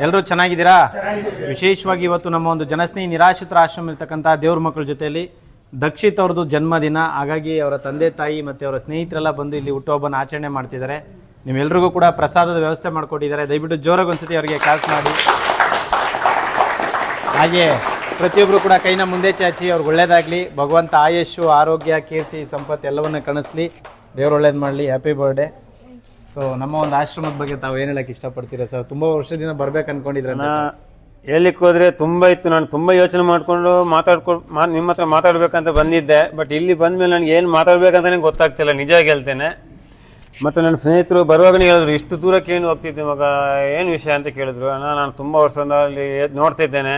ಎಲ್ಲರೂ ಚೆನ್ನಾಗಿದ್ದೀರಾ? ವಿಶೇಷವಾಗಿ ಇವತ್ತು ನಮ್ಮ ಒಂದು ಜನಸ್ನೇಹಿ ನಿರಾಶ್ರಿತರ ಆಶ್ರಮ ಇರ್ತಕ್ಕಂಥ ದೇವ್ರ ಮಕ್ಕಳ ಜೊತೆಯಲ್ಲಿ ದಕ್ಷಿತ್ ಅವ್ರದ್ದು ಜನ್ಮದಿನ. ಹಾಗಾಗಿ ಅವರ ತಂದೆ ತಾಯಿ ಮತ್ತು ಅವರ ಸ್ನೇಹಿತರೆಲ್ಲ ಬಂದು ಇಲ್ಲಿ ಹುಟ್ಟುಹಬ್ಬನ ಆಚರಣೆ ಮಾಡ್ತಿದ್ದಾರೆ. ನಿಮ್ಮೆಲ್ರಿಗೂ ಕೂಡ ಪ್ರಸಾದದ ವ್ಯವಸ್ಥೆ ಮಾಡಿಕೊಟ್ಟಿದ್ದಾರೆ. ದಯವಿಟ್ಟು ಜೋರಾಗಿ ಒಂದ್ಸತಿ ಅವರಿಗೆ ಕಾಸ್ ಮಾಡಿ. ಹಾಗೆ ಪ್ರತಿಯೊಬ್ಬರು ಕೂಡ ಕೈನ ಮುಂದೆ ಚಾಚಿ ಅವ್ರಿಗೆ ಒಳ್ಳೇದಾಗಲಿ. ಭಗವಂತ ಆಯುಷು, ಆರೋಗ್ಯ, ಕೀರ್ತಿ, ಸಂಪತ್ತು ಎಲ್ಲವನ್ನ ಕಣಿಸ್ಲಿ. ದೇವ್ರು ಒಳ್ಳೇದು ಮಾಡಲಿ. Happy birthday. ಸೊ ನಮ್ಮ ಒಂದು ಆಶ್ರಮದ ಬಗ್ಗೆ ತಾವು ಏನು ಹೇಳಕ್ಕೆ ಇಷ್ಟಪಡ್ತೀರಾ ಸರ್? ತುಂಬ ವರ್ಷದಿಂದ ಬರ್ಬೇಕು ಅನ್ಕೊಂಡಿದ್ರೆ. ಹೇಳಲಿಕ್ಕೆ ಹೋದ್ರೆ ತುಂಬ ಇತ್ತು. ನಾನು ತುಂಬ ಯೋಚನೆ ಮಾಡಿಕೊಂಡು ನಿಮ್ಮ ಹತ್ರ ಮಾತಾಡ್ಬೇಕಂತ ಬಂದಿದ್ದೆ. ಬಟ್ ಇಲ್ಲಿ ಬಂದ್ಮೇಲೆ ನನಗೆ ಏನು ಮಾತಾಡ್ಬೇಕಂತಾನೆ ಗೊತ್ತಾಗ್ತಿಲ್ಲ, ನಿಜವಾಗಿ ಹೇಳ್ತೇನೆ. ಮತ್ತು ನನ್ನ ಸ್ನೇಹಿತರು ಬರುವಾಗನೇ ಹೇಳಿದ್ರು, ಇಷ್ಟು ದೂರಕ್ಕೆ ಏನು ಹೋಗ್ತಿದ್ದೆ ಮಗ, ಏನು ವಿಷಯ ಅಂತ ಕೇಳಿದ್ರು. ನಾನು ತುಂಬ ವರ್ಷದಿಂದ ಅಲ್ಲಿ ನೋಡ್ತಿದ್ದೇನೆ,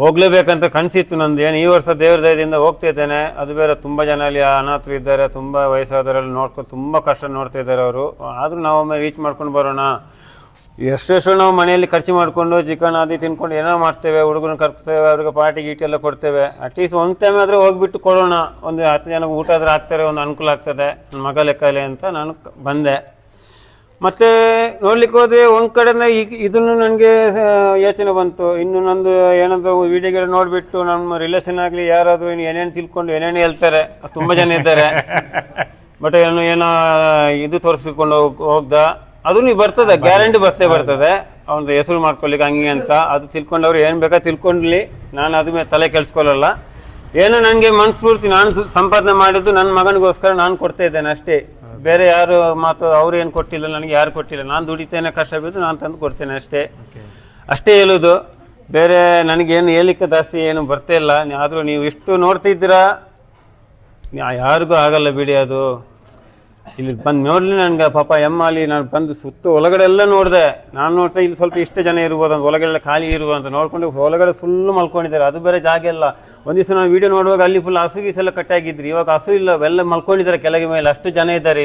ಹೋಗ್ಲೇಬೇಕಂತ ಕನಸಿತ್ತು ನಂದು. ಏನು ಈ ವರ್ಷ ದೇವ್ರ ದಯದಿಂದ ಹೋಗ್ತಿದ್ದೇನೆ. ಅದು ಬೇರೆ ತುಂಬ ಜನ ಅಲ್ಲಿ ಅನಾಥರು ಇದ್ದಾರೆ, ತುಂಬ ವಯಸ್ಸಾದವರೆಲ್ಲ ನೋಡ್ಕೊಂಡು ತುಂಬ ಕಷ್ಟ ನೋಡ್ತಾ ಇದ್ದಾರೆ ಅವರು. ಆದರೂ ನಾವೊಮ್ಮೆ ರೀಚ್ ಮಾಡ್ಕೊಂಡು ಬರೋಣ. ಎಷ್ಟೆಷ್ಟು ನಾವು ಮನೆಯಲ್ಲಿ ಖರ್ಚು ಮಾಡಿಕೊಂಡು ಚಿಕನ್ ಅದು ತಿನ್ಕೊಂಡು ಏನೋ ಮಾಡ್ತೇವೆ, ಹುಡುಗನ ಕರ್ಸ್ತೇವೆ, ಅವ್ರಿಗೆ ಪಾರ್ಟಿ ಗೀಟಿ ಎಲ್ಲ ಕೊಡ್ತೇವೆ. ಅಟ್ಲೀಸ್ಟ್ ಒಂದು ಟೈಮ್ ಆದರೆ ಹೋಗ್ಬಿಟ್ಟು ಕೊಡೋಣ, ಒಂದು 10 ಜನಕ್ಕೆ ಊಟ ಆದ್ರೆ ಆಗ್ತಾರೆ, ಒಂದು ಅನುಕೂಲ ಆಗ್ತದೆ ನನ್ನ ಮಗ ಲೆಕ್ಕಲೆ ಅಂತ ನಾನು ಬಂದೆ. ಮತ್ತು ನೋಡ್ಲಿಕ್ಕೆ ಹೋದರೆ ಒಂದು ಕಡೆಯಿಂದ ಇದನ್ನು ನನಗೆ ಯೋಚನೆ ಬಂತು. ಇನ್ನು ನಂದು ಏನಾದರೂ ವಿಡಿಯೋಗೆಲ್ಲ ನೋಡಿಬಿಟ್ಟು ನಮ್ಮ ರಿಲೇಷನ್ ಆಗಲಿ ಯಾರಾದರೂ ಏನೇನು ತಿಳ್ಕೊಂಡು ಏನೇನು ಹೇಳ್ತಾರೆ, ತುಂಬ ಜನ ಇದ್ದಾರೆ. ಬಟ್ ಏನೋ ಇದು ತೋರಿಸ್ಕೊಂಡು ಹೋಗ್ದ, ಅದು ನೀವು ಬರ್ತದೆ, ಗ್ಯಾರಂಟಿ ಬರ್ತದೆ. ಅವ್ನದ್ದು ಹೆಸರು ಮಾಡ್ಕೊಳ್ಳಿಕ್ಕೆ ಹಂಗೆ ಅಂತ. ಅದು ತಿಳ್ಕೊಂಡವ್ರು ಏನು ಬೇಕಾ ತಿಳ್ಕೊಂಡ್ಲಿ, ನಾನು ಅದ್ರ ಮೇಲೆ ತಲೆ ಕೆಲ್ಸ್ಕೊಳ್ಳಲ್ಲ. ಏನೋ ನನಗೆ ಮನಸ್ಫೂರ್ತಿ ನಾನು ಸಂಪಾದನೆ ಮಾಡಿದ್ದು ನನ್ನ ಮಗನಿಗೋಸ್ಕರ ನಾನು ಕೊಡ್ತಾ ಇದ್ದೇನೆ ಅಷ್ಟೇ. ಬೇರೆ ಯಾರು ಮಾತು ಅವ್ರು ಏನು ಕೊಟ್ಟಿಲ್ಲ, ನನಗೆ ಯಾರು ಕೊಟ್ಟಿಲ್ಲ. ನಾನು ದುಡಿತೇನೆ, ಕಷ್ಟ ಬಿದ್ದು ನಾನು ತಂದು ಕೊಡ್ತೇನೆ ಅಷ್ಟೇ ಹೇಳೋದು. ಬೇರೆ ನನಗೇನು ಹೇಳಿಕ್ಕೆ ಜಾಸ್ತಿ ಏನು ಬರ್ತಾ ಇಲ್ಲ. ಆದರೂ ನೀವು ಇಷ್ಟು ನೋಡ್ತಿದ್ದೀರಾ, ಯಾರಿಗೂ ಆಗಲ್ಲ ಬಿಡಿ. ಅದು ಇಲ್ಲಿ ಬಂದು ನೋಡ್ಲಿ ನನಗೆ ಪಾಪ ಅಲ್ಲಿ ನಾನು ಬಂದು ಸುತ್ತ ಒಳಗಡೆ ಎಲ್ಲ ನೋಡಿದೆ. ನಾನು ನೋಡ್ತಾ ಇಲ್ಲಿ ಸ್ವಲ್ಪ ಇಷ್ಟು ಜನ ಇರ್ಬೋದು ಅಂತ, ಒಳಗಡೆ ಖಾಲಿ ಇರುವ ಅಂತ ನೋಡ್ಕೊಂಡು ಒಳಗಡೆ ಫುಲ್ಲು ಮಲ್ಕೊಂಡಿದ್ದಾರೆ. ಅದು ಬೇರೆ ಜಾಗ ಇಲ್ಲ. ಒಂದು ದಿವಸ ನಾನು ವೀಡಿಯೋ ನೋಡುವಾಗ ಅಲ್ಲಿ ಫುಲ್ ಹಸು ಗೀಸೆಲ್ಲ ಕಟ್ಟಾಗಿದ್ರು. ಇವಾಗ ಹಸು ಇಲ್ಲ, ಎಲ್ಲ ಮಲ್ಕೊಂಡಿದ್ದಾರೆ ಕೆಳಗೆ ಮೇಲೆ, ಅಷ್ಟು ಜನ ಇದ್ದಾರೆ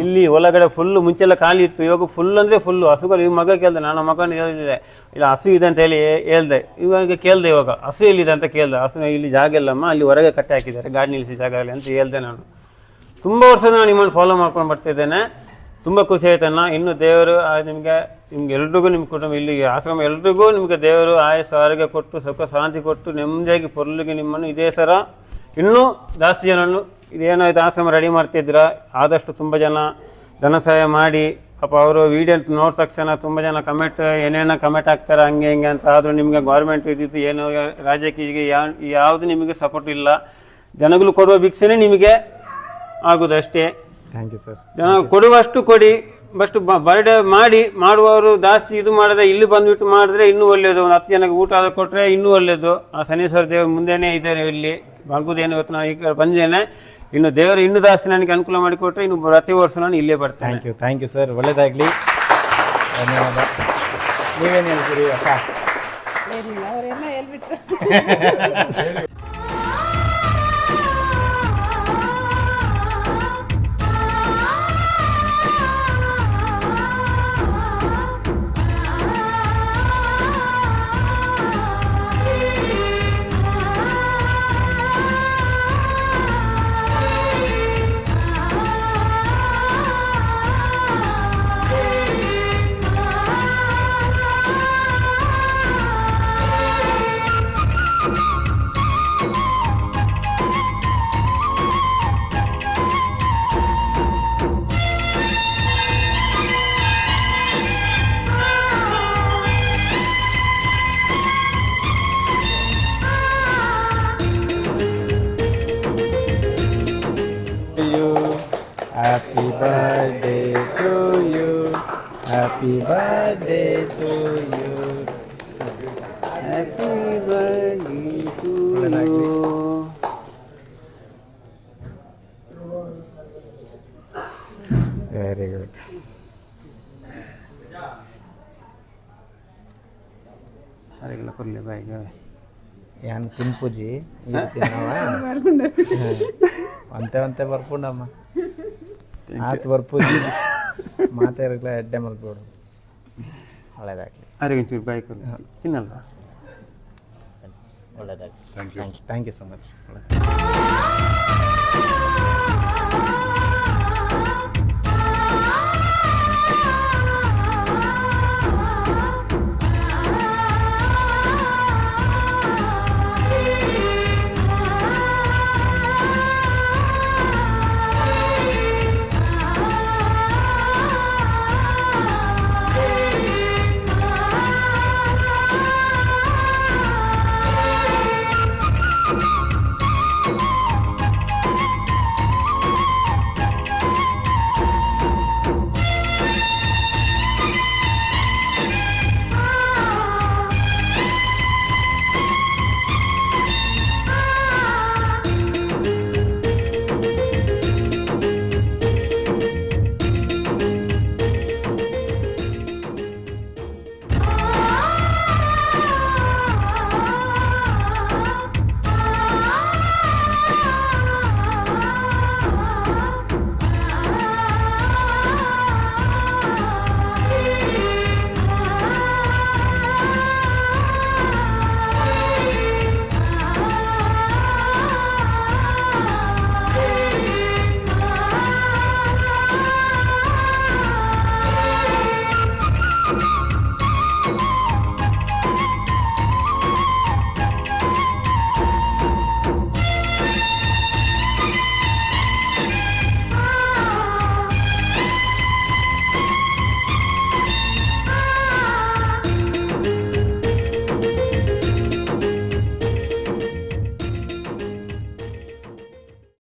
ಇಲ್ಲಿ ಒಳಗಡೆ ಫುಲ್ಲು. ಮುಂಚೆಲ್ಲ ಖಾಲಿ ಇತ್ತು, ಇವಾಗ ಫುಲ್ ಅಂದರೆ ಫುಲ್ಲು ಹಸುಗಳು. ಈ ಮಗ ಕೇಳಿದೆ, ನಾನು ಮಗನ ಹೇಳಿದೆ ಇಲ್ಲ ಹಸು ಇದೆ ಅಂತ ಹೇಳಿ ಹೇಳ್ದೆ. ಇವಾಗ ಕೇಳಿದೆ, ಇವಾಗ ಹಸು ಎಲ್ಲಿದೆ ಅಂತ ಕೇಳಿದೆ. ಹಸು ಇಲ್ಲಿ ಜಾಗ ಇಲ್ಲಮ್ಮ, ಅಲ್ಲಿ ಹೊರಗೆ ಕಟ್ಟೆ ಹಾಕಿದ್ದಾರೆ, ಗಾಡಿ ನಿಲ್ಲಿಸಿ ಜಾಗ ಅಲ್ಲಿ ಅಂತ ಹೇಳ್ದೆ. ನಾನು ತುಂಬ ವರ್ಷ ನಾನು ನಿಮ್ಮನ್ನು ಫಾಲೋ ಮಾಡ್ಕೊಂಡು ಬರ್ತಿದ್ದೇನೆ. ತುಂಬ ಖುಷಿ ಆಯ್ತಣ್ಣ. ಇನ್ನು ದೇವರು ನಿಮಗೆ ಎಲ್ರಿಗೂ, ನಿಮ್ಮ ಕುಟುಂಬ ಇಲ್ಲಿ ಆಶ್ರಮ ಎಲ್ರಿಗೂ ನಿಮಗೆ ದೇವರು ಆಯಸ್ಸು ಆರೋಗ್ಯ ಕೊಟ್ಟು, ಸುಖ ಶಾಂತಿ ಕೊಟ್ಟು, ನೆಮ್ಮದಿಯಾಗಿ ಪೊರ್ಲಿಗೆ ನಿಮ್ಮನ್ನು ಇದೇ ಥರ ಇನ್ನೂ ಜಾಸ್ತಿ ಜನನ್ನು ಇದೇನೋ ಇದು ಆಶ್ರಮ ರೆಡಿ ಮಾಡ್ತಿದ್ದೀರಾ. ಆದಷ್ಟು ತುಂಬ ಜನ ಧನ ಸಹಾಯ ಮಾಡಿ. ಪಾಪ ಅವರು ವೀಡಿಯೋ ನೋಡಿದ ತಕ್ಷಣ ತುಂಬ ಜನ ಏನೇನೋ ಕಮೆಂಟ್ ಹಾಕ್ತಾರೆ ಹಂಗೆ ಹಿಂಗೆ ಅಂತ. ಆದರೂ ನಿಮಗೆ ಗೌರ್ಮೆಂಟ್ ಇದ್ದಿದ್ದು ಏನು ರಾಜ್ಯಕ್ಕೆ ಯಾವುದು ನಿಮಗೆ ಸಪೋರ್ಟ್ ಇಲ್ಲ. ಜನಗಳು ಕೊಡುವ ಭಿಕ್ಷೆನೇ ನಿಮಗೆ ಆಗುದಷ್ಟೇ. Thank you sir. ಜನ ಕೊಡುವಷ್ಟು ಕೊಡಿ. ಬಸ್ಟ್ ಬರ್ಡೇ ಮಾಡುವವರು ಜಾಸ್ತಿ ಇದು ಮಾಡದೆ ಇಲ್ಲಿ ಬಂದ್ಬಿಟ್ಟು ಮಾಡಿದ್ರೆ ಇನ್ನೂ ಒಳ್ಳೇದು. ಒಂದು 10 ಜನಕ್ಕೆ ಊಟ ಆದ ಕೊಟ್ಟರೆ ಇನ್ನೂ ಒಳ್ಳೇದು. ಆ ಶನೀಶ್ವರ ದೇವರು ಮುಂದೆನೇ ಇದ್ದಾರೆ ಇಲ್ಲಿ ಬಲ್ಗುದೇನು. ಇವತ್ತು ನಾನು ಈ ಕಡೆ ಬಂದೇನೆ. ಇನ್ನು ದೇವರು ಇನ್ನೂ ಜಾಸ್ತಿ ನನಗೆ ಅನುಕೂಲ ಮಾಡಿಕೊಟ್ರೆ ಇನ್ನು ಪ್ರತಿ ವರ್ಷ ನಾನು ಇಲ್ಲೇ ಬರ್ತೇನೆ. ಥ್ಯಾಂಕ್ ಯು ಸರ್, ಒಳ್ಳೇದಾಗಲಿ. ಧನ್ಯವಾದ. ನೀವೇನು ಹೇಳ್ತೀರಿ ಅಕ್ಕ? Happy birthday to you. Happy birthday to you. Happy birthday to you. Very good. ಅರೆಲ್ಲ ಕೊಡ್ಲಿ ಬಾಯಿಗೆ ಏನು ತಿನ್ಪೂಜಿ ಅಂತೆ ಬರ್ಪುಂಡಮ್ಮ ಆತು ಬರ್ಪೂಜಿ ಮಾತಾಡಲ್ಲ ಎಡ್ಡೆ ಮಲ್ಪೋಡು. ಒಳ್ಳೇದಾಗಲಿ. ಅರಿಗೆ ಚೂರು ಬಾಯಿ ತಿನ್ನಲ್ಲ. ಒಳ್ಳೇದಾಗಲಿ. Thank you so much.